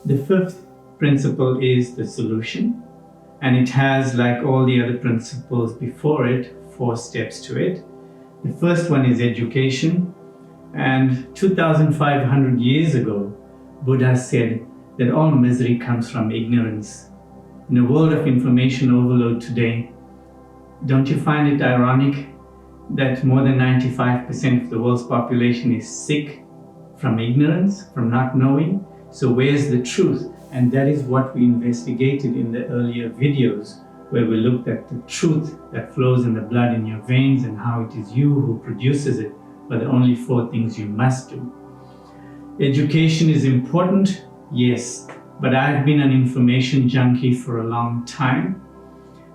The fifth principle is the solution, and it has, like all the other principles before it, 4 steps to it. The first one is education, and 2,500 years ago, Buddha said that all misery comes from ignorance. In a world of information overload today, don't you find it ironic that more than 95% of the world's population is sick from ignorance, from not knowing? So where's the truth? And that is what we investigated in the earlier videos, where we looked at the truth that flows in the blood in your veins and how it is you who produces it, but the only 4 things you must do. Education is important, yes, but I've been an information junkie for a long time.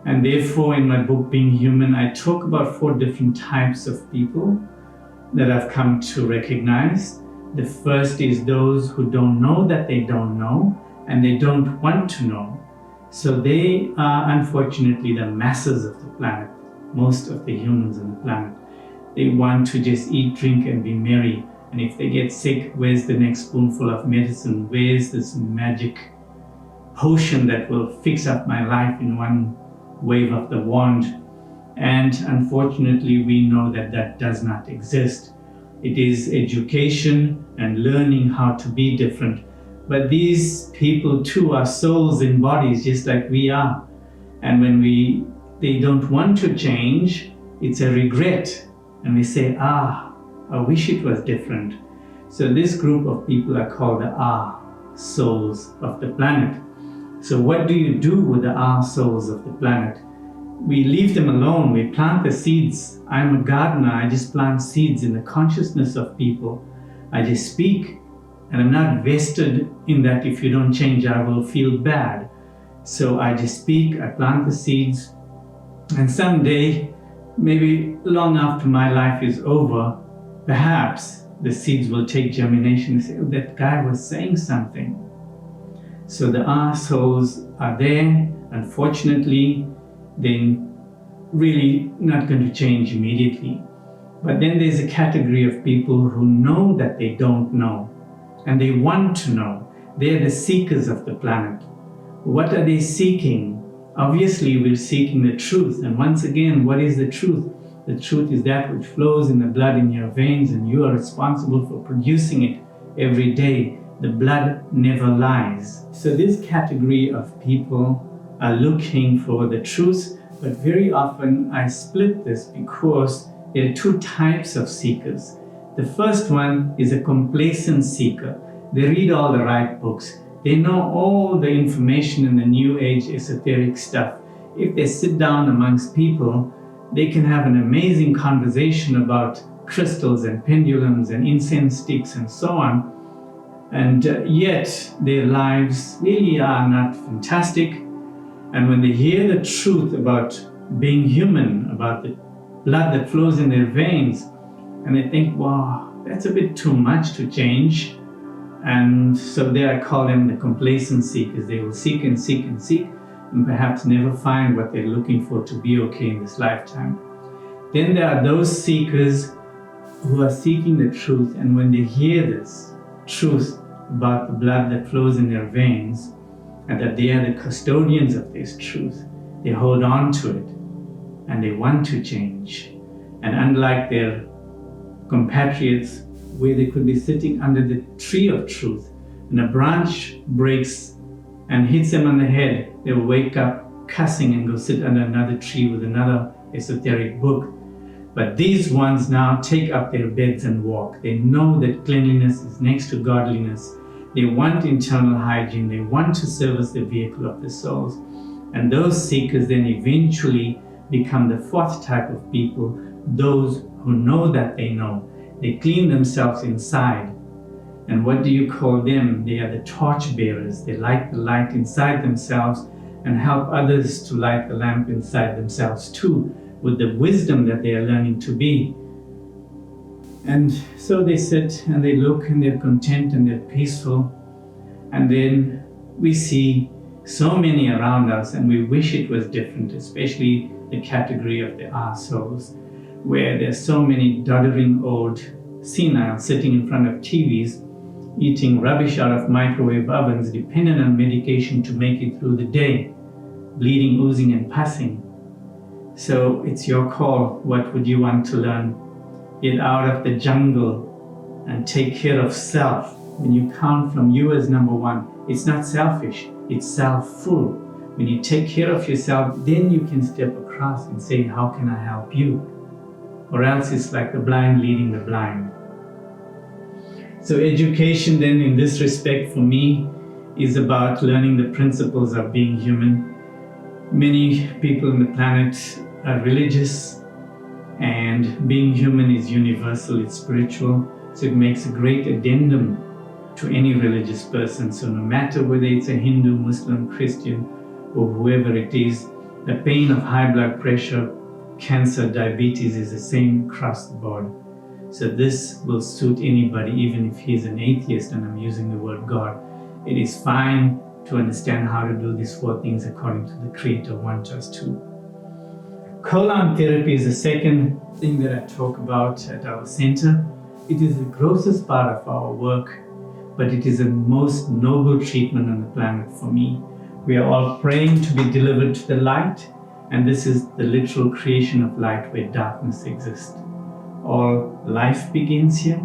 And therefore, in my book, Being Human, I talk about 4 different types of people that I've come to recognize. The first is those who don't know that they don't know, and they don't want to know. So they are, unfortunately, the masses of the planet, most of the humans on the planet. They want to just eat, drink, and be merry. And if they get sick, where's the next spoonful of medicine? Where's this magic potion that will fix up my life in one wave of the wand? And unfortunately, we know that that does not exist. It is education and learning how to be different. But these people too are souls in bodies just like we are. And when they don't want to change, it's a regret. And we say, I wish it was different. So this group of people are called the souls of the planet. So what do you do with the souls of the planet? We leave them alone. We plant the seeds. I'm a gardener. I just plant seeds in the consciousness of people. I just speak, and I'm not vested in that if you don't change, I will feel bad. So I just speak, I plant the seeds, and someday, maybe long after my life is over, perhaps the seeds will take germination and say, oh, that guy was saying something. So the souls are there. Unfortunately, they're really not going to change immediately. But then there's a category of people who know that they don't know, and they want to know. They're the seekers of the planet. What are they seeking? Obviously, we're seeking the truth. And once again, what is the truth? The truth is that which flows in the blood in your veins, and you are responsible for producing it every day. The blood never lies. So this category of people are looking for the truth, but very often I split this because there are 2 types of seekers. The first one is a complacent seeker. They read all the right books. They know all the information in the new age esoteric stuff. If they sit down amongst people, they can have an amazing conversation about crystals and pendulums and incense sticks and so on. And yet their lives really are not fantastic. And when they hear the truth about being human, about the blood that flows in their veins, and they think, wow, that's a bit too much to change. And so there I call them the complacent seekers. They will seek and seek and seek, and perhaps never find what they're looking for to be okay in this lifetime. Then there are those seekers who are seeking the truth, and when they hear this truth about the blood that flows in their veins, and that they are the custodians of this truth, they hold on to it, and they want to change. And unlike their compatriots, where they could be sitting under the tree of truth, and a branch breaks and hits them on the head, they will wake up cussing and go sit under another tree with another esoteric book. But these ones now take up their beds and walk. They know that cleanliness is next to godliness. They want internal hygiene. They want to serve as the vehicle of the souls. And those seekers then eventually become the 4th type of people, those who know that they know. They clean themselves inside. And what do you call them? They are the torch bearers. They light the light inside themselves and help others to light the lamp inside themselves too, with the wisdom that they are learning to be. And so they sit and they look and they're content and they're peaceful. And then we see so many around us and we wish it was different, especially the category of the souls, where there's so many doddering old senile sitting in front of TVs eating rubbish out of microwave ovens, dependent on medication to make it through the day, bleeding, oozing, and passing. So it's your call. What would you want to learn? Get out of the jungle and take care of self. When you count from you as number one, it's not selfish, it's self-full. When you take care of yourself, then you can step across and say, how can I help you? Or else it's like the blind leading the blind. So education then in this respect for me is about learning the principles of being human. Many people on the planet are religious, and being human is universal, it's spiritual, so it makes a great addendum to any religious person. So no matter whether it's a Hindu, Muslim, Christian, or whoever it is, the pain of high blood pressure, cancer, diabetes is the same across the board. So this will suit anybody, even if he's an atheist and I'm using the word God. It is fine to understand how to do these 4 things according to the Creator 1 + 2. Colon therapy is the second thing that I talk about at our center. It is the grossest part of our work, but it is the most noble treatment on the planet for me. We are all praying to be delivered to the light, and this is the literal creation of light where darkness exists. All life begins here,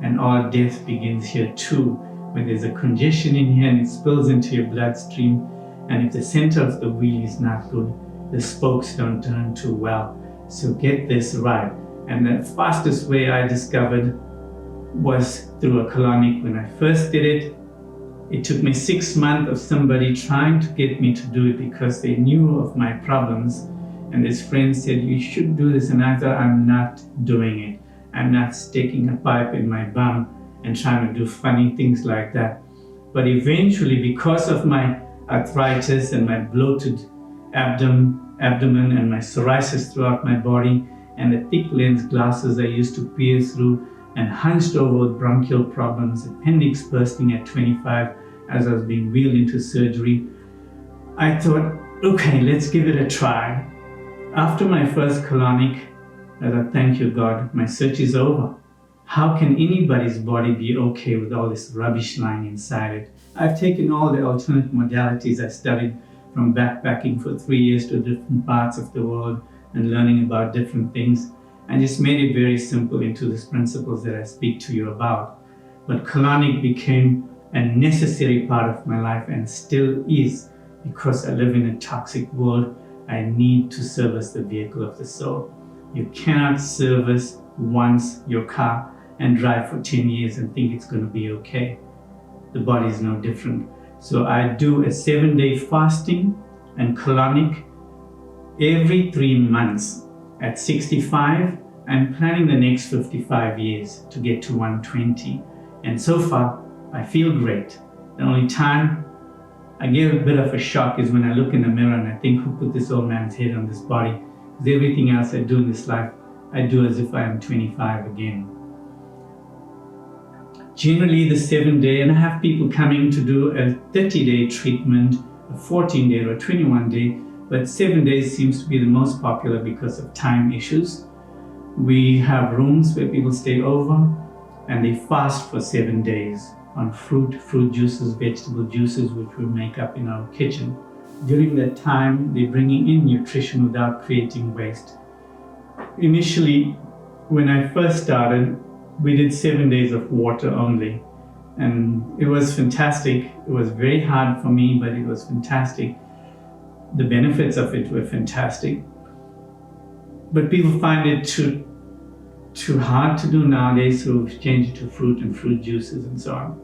and all death begins here too. When there's a congestion in here and it spills into your bloodstream, and if the center of the wheel is not good, the spokes don't turn too well. So get this right. And the fastest way I discovered was through a colonic. When I first did it, it took me 6 months of somebody trying to get me to do it because they knew of my problems. And this friend said, you should do this. And I thought, I'm not doing it. I'm not sticking a pipe in my bum and trying to do funny things like that. But eventually, because of my arthritis and my bloated abdomen and my psoriasis throughout my body and the thick lens glasses I used to peer through and hunched over with bronchial problems, appendix bursting at 25 as I was being wheeled into surgery, I thought, okay, let's give it a try. After my first colonic, I thought, thank you, God, my search is over. How can anybody's body be okay with all this rubbish lying inside it? I've taken all the alternate modalities I studied, from backpacking for 3 years to different parts of the world and learning about different things, and just made it very simple into these principles that I speak to you about. But colonic became a necessary part of my life and still is, because I live in a toxic world. I need to service the vehicle of the soul. You cannot service once your car and drive for 10 years and think it's going to be okay. The body is no different. So I do a 7-day fasting and colonic every 3 months. At 65, I'm planning the next 55 years to get to 120. And so far, I feel great. The only time I get a bit of a shock is when I look in the mirror and I think, who put this old man's head on this body? Because everything else I do in this life, I do as if I am 25 again. Generally the 7-day, and I have people coming to do a 30-day treatment, a 14-day or a 21-day, but 7 days seems to be the most popular because of time issues. We have rooms where people stay over and they fast for 7 days on fruit juices, vegetable juices, which we make up in our kitchen. During that time, they're bringing in nutrition without creating waste. Initially, when I first started, we did 7 days of water only, and it was fantastic. It was very hard for me, but it was fantastic. The benefits of it were fantastic. But people find it too hard to do nowadays, so we've changed it to fruit and fruit juices and so on.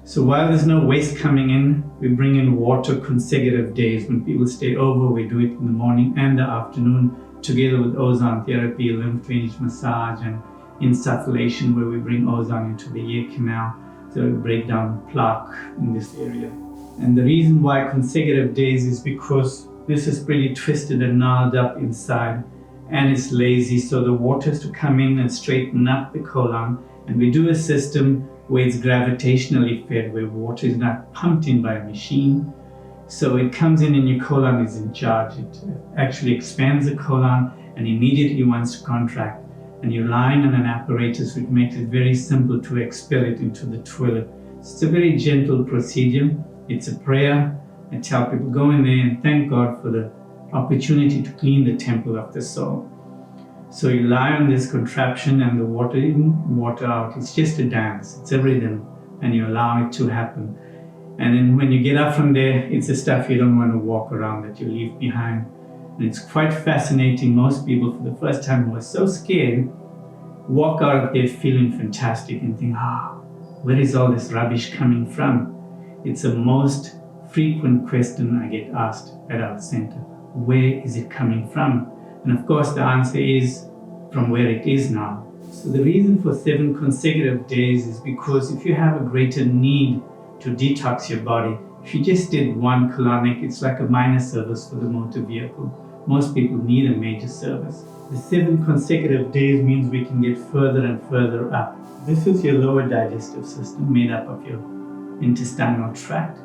So while there's no waste coming in, we bring in water consecutive days. When people stay over, we do it in the morning and the afternoon, together with ozone therapy, lymph drainage massage, and insufflation, where we bring ozone into the ear canal, so we break down plaque in this area. And the reason why consecutive days is because this is pretty twisted and gnarled up inside, and it's lazy, so the water has to come in and straighten up the colon. And we do a system where it's gravitationally fed, where water is not pumped in by a machine. So it comes in and your colon is in charge. It actually expands the colon and immediately wants to contract. and you're lying on an apparatus which makes it very simple to expel it into the toilet. It's a very gentle procedure. It's a prayer. I tell people, go in there and thank God for the opportunity to clean the temple of the soul. So you lie on this contraption and the water in, water out. It's just a dance. It's a rhythm, and you allow it to happen. And then when you get up from there, it's the stuff you don't want to walk around, that you leave behind. And it's quite fascinating. Most people, for the first time, who are so scared, walk out of there feeling fantastic and think, where is all this rubbish coming from? It's the most frequent question I get asked at our center. Where is it coming from? And of course, the answer is from where it is now. So the reason for 7 consecutive days is because if you have a greater need to detox your body, if you just did one colonic, it's like a minor service for the motor vehicle. Most people need a major service. The 7 consecutive days means we can get further and further up. This is your lower digestive system, made up of your intestinal tract,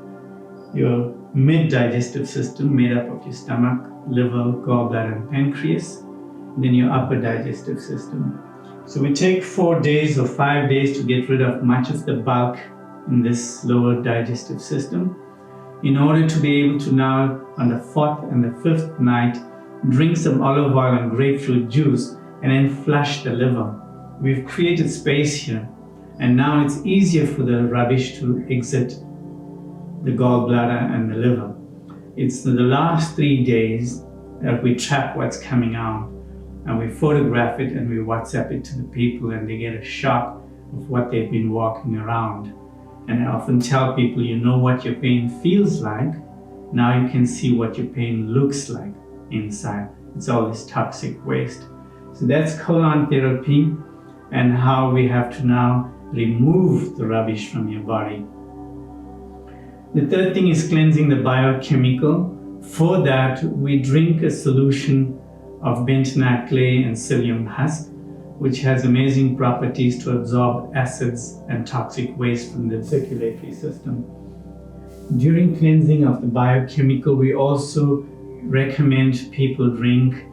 your mid-digestive system, made up of your stomach, liver, gallbladder, and pancreas, and then your upper digestive system. So we take 4 days or 5 days to get rid of much of the bulk in this lower digestive system, in order to be able to now, on the 4th and the 5th night, drink some olive oil and grapefruit juice and then flush the liver. We've created space here, and now it's easier for the rubbish to exit the gallbladder and the liver. It's the last 3 days that we trap what's coming out, and we photograph it and we WhatsApp it to the people, and they get a shot of what they've been walking around. And I often tell people, you know what your pain feels like, now you can see what your pain looks like inside. It's all this toxic waste. So that's colon therapy, and how we have to now remove the rubbish from your body. The third thing is cleansing the biochemical. For that, we drink a solution of bentonite clay and psyllium husk, which has amazing properties to absorb acids and toxic waste from the circulatory system. During cleansing of the biochemical, we also recommend people drink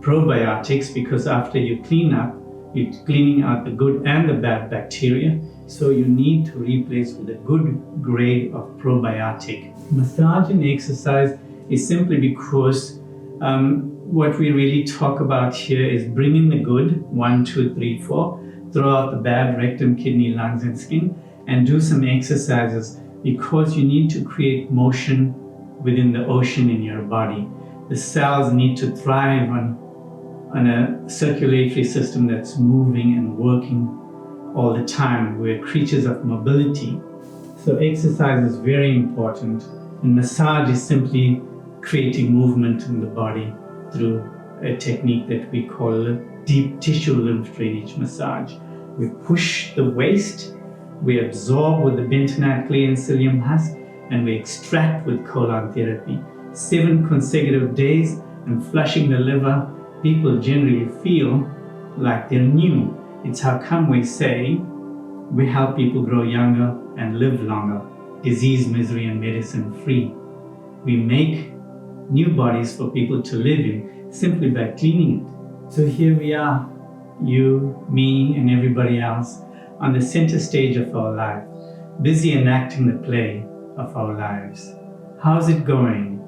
probiotics, because after you clean up, you're cleaning out the good and the bad bacteria. So you need to replace with a good grade of probiotic. Massage and exercise is simply because what we really talk about here is bring in the good, 1, 2, 3, 4, throw out the bad, rectum, kidney, lungs, and skin, and do some exercises, because you need to create motion within the ocean in your body. The cells need to thrive on a circulatory system that's moving and working all the time. We're creatures of mobility. So exercise is very important, and massage is simply creating movement in the body through a technique that we call deep tissue lymph drainage massage. We push the waste, we absorb with the bentonite clay and psyllium husk, and we extract with colon therapy. 7 consecutive days, and flushing the liver, people generally feel like they're new. It's how come we say we help people grow younger and live longer, disease, misery, and medicine free. We make new bodies for people to live in simply by cleaning it. So here we are, you, me, and everybody else, on the center stage of our life, busy enacting the play of our lives. How's it going?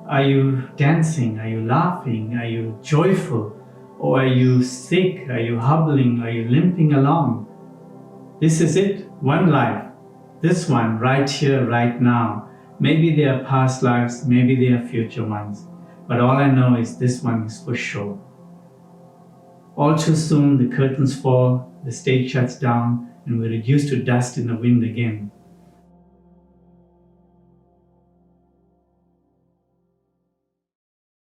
Are you dancing? Are you laughing? Are you joyful? Or are you sick? Are you hobbling? Are you limping along? This is it, one life. This one, right here, right now. Maybe they are past lives, maybe they are future ones. But all I know is this one is for sure. All too soon, the curtains fall, the stage shuts down, and we're reduced to dust in the wind again.